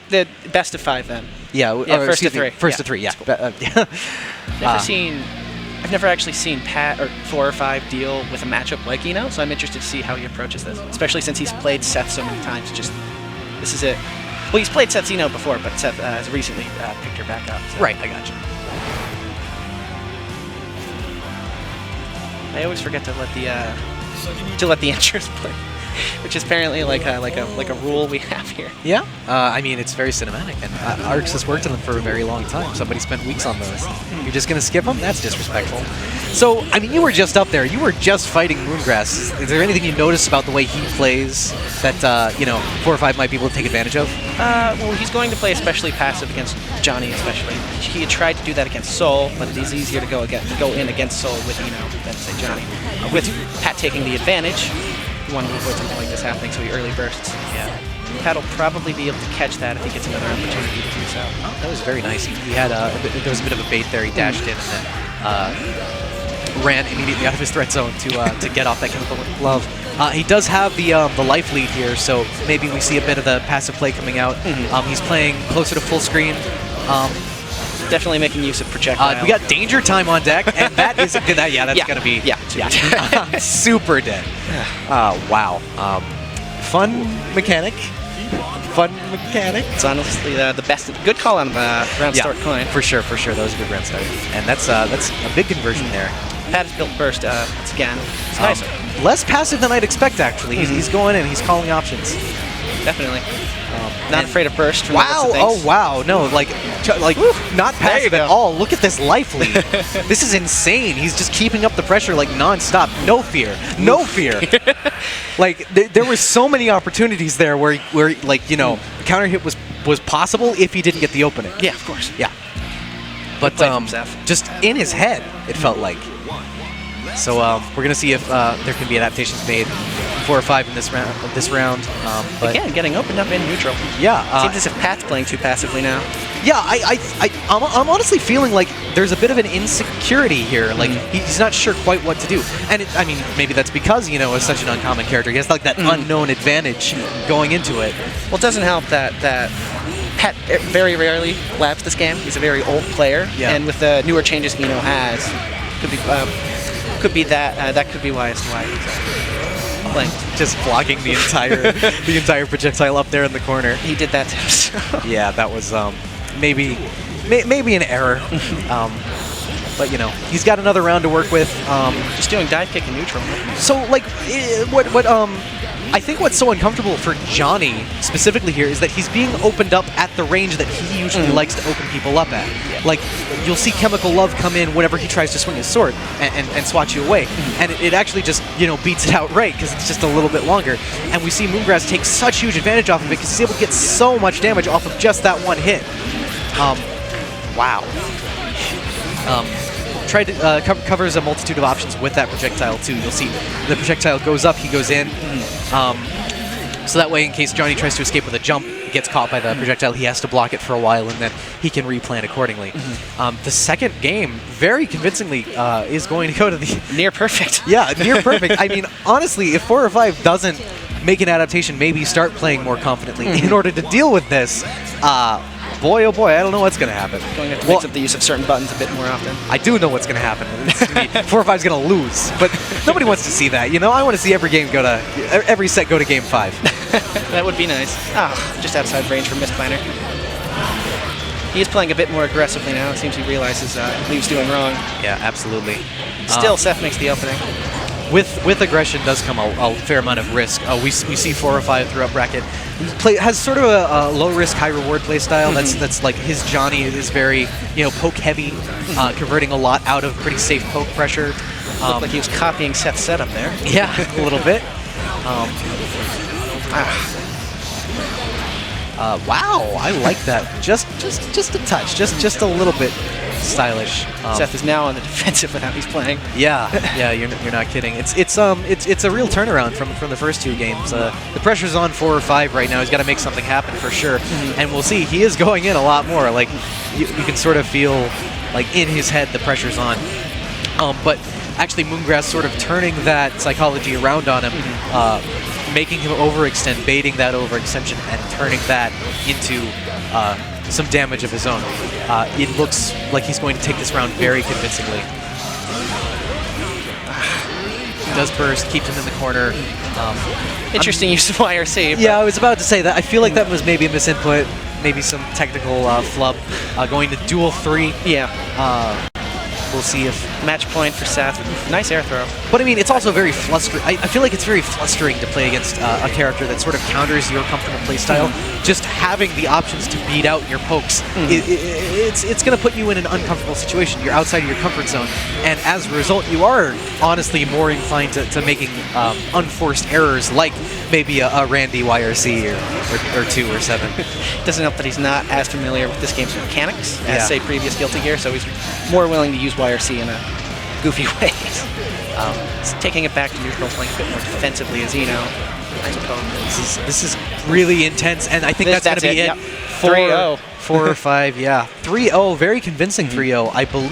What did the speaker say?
The best of 5 then. Yeah, first of 3. First of 3, yeah. I've never actually seen Pat or 4-5 deal with a matchup like Eno, so I'm interested to see how he approaches this, especially since he's played Seth so many times. This is it. Well, he's played Seth's Eno before, but Seth has recently picked her back up. So. Right, I got you. I always forget to let the enters play, which is apparently like a rule we have here. Yeah, I mean, it's very cinematic, and Arcs has worked on them for a very long time. Somebody spent weeks on those. You're just going to skip them? That's disrespectful. So, I mean, you were just up there. You were just fighting Moongrass. Is there anything you noticed about the way he plays that, 4-5 might be able to take advantage of? Well, he's going to play especially passive against Johnny, especially. He had tried to do that against Soul, but it is easier to go in against Soul with Eno than, say, Johnny. With Pat taking the advantage, you want to avoid something like this happening, so he early bursts. Yeah. Pat will probably be able to catch that if he gets another opportunity to do so. Oh, that was very nice. He had there was a bit of a bait there. He dashed in and then ran immediately out of his threat zone to get off that chemical glove. He does have the life lead here, so maybe we see a bit of the passive play coming out. He's playing closer to full screen. Definitely making use of projectile. We got danger time on deck, and that is that's gonna be super dead. Wow. Fun mechanic. It's honestly the best. Good call on round start coin. For sure. That was a good round start, and that's a big conversion there. Pat has built burst once again. It's nice. Less passive than I'd expect, actually. He's going in. He's calling options. Definitely. Not afraid of burst. From Oh wow! No, like not passive at all. Look at this life lead. This is insane. He's just keeping up the pressure like non-stop. No fear. Like there were so many opportunities there where counter hit was possible if he didn't get the opening. Yeah, of course. Yeah. But just in his head, it felt like. So we're gonna see if there can be adaptations made 4-5 in this round. But again, getting opened up in neutral. Yeah. Seems as if Pat's playing too passively now. Yeah, I'm honestly feeling like there's a bit of an insecurity here. Like he's not sure quite what to do, and I mean maybe that's because is such an uncommon character. He has like that unknown advantage going into it. Well, it doesn't help that Pat very rarely labs this game. He's a very old player, and with the newer changes Eno has, could be that could be why he's playing. Just blocking the entire projectile up there in the corner. He did that to himself. Yeah, that was maybe an error. But he's got another round to work with. Just doing dive kick in neutral. So like I think what's so uncomfortable for Johnny specifically here is that he's being opened up at the range that he usually likes to open people up at. Yeah. Like, you'll see Chemical Love come in whenever he tries to swing his sword and swat you away. And it actually just, beats it outright because it's just a little bit longer. And we see Moongrass take such huge advantage off of it because he's able to get so much damage off of just that one hit. Wow. Covers a multitude of options with that projectile too. You'll see the projectile goes up, he goes in. So that way, in case Johnny tries to escape with a jump, gets caught by the projectile, he has to block it for a while, and then he can replan accordingly. The second game, very convincingly, is going to go to the... Near perfect. Yeah, near perfect. I mean, honestly, if 4-5 doesn't make an adaptation, maybe start playing more confidently in order to deal with this, boy, oh boy, I don't know what's going to happen. Going to have to mix up the use of certain buttons a bit more often. I do know what's going to happen. 4-5's going to lose, but nobody wants to see that. I want to see every set go to game 5. That would be nice. Just outside range for Misplanner. He is playing a bit more aggressively now. It seems he realizes what he was doing wrong. Yeah, absolutely. Still, Seth makes the opening. With aggression does come a fair amount of risk. We see 4-5 through up bracket. Has sort of a low risk, high reward play style. That's like his Johnny is very poke heavy, converting a lot out of pretty safe poke pressure. Looked like he was copying Seth's setup there. Yeah, a little bit. Wow, I like that. Just a touch, just a little bit stylish. Seth is now on the defensive with how he's playing. Yeah, you're not kidding. It's a real turnaround from the first two games. The pressure's on 4-5 right now. He's got to make something happen for sure, and we'll see. He is going in a lot more. Like you can sort of feel like in his head the pressure's on. But actually, Moongrass sort of turning that psychology around on him. making him overextend, baiting that overextension, and turning that into some damage of his own. It looks like he's going to take this round very convincingly. He does burst, keeps him in the corner. Interesting use of YRC. Yeah, I was about to say that. I feel like that was maybe a misinput, maybe some technical flub. Going to duel 3. Yeah. We'll see if... Match point for Seth. Nice air throw. But I mean, it's also very flustering. I feel like it's very flustering to play against a character that sort of counters your comfortable playstyle. Just having the options to beat out your pokes, it's going to put you in an uncomfortable situation. You're outside of your comfort zone. And as a result, you are honestly more inclined to making unforced errors, like maybe a Randy YRC or 2 or 7. Doesn't help that he's not as familiar with this game's mechanics as, say, previous Guilty Gear, so he's more willing to use YRC in a goofy ways. He's taking it back to neutral, playing a bit more defensively as Eno, I suppose. This is really intense, and I think that's going to be it. Yep. 3-0. 4 or 5, yeah. 3-0, very convincing 3-0. I believe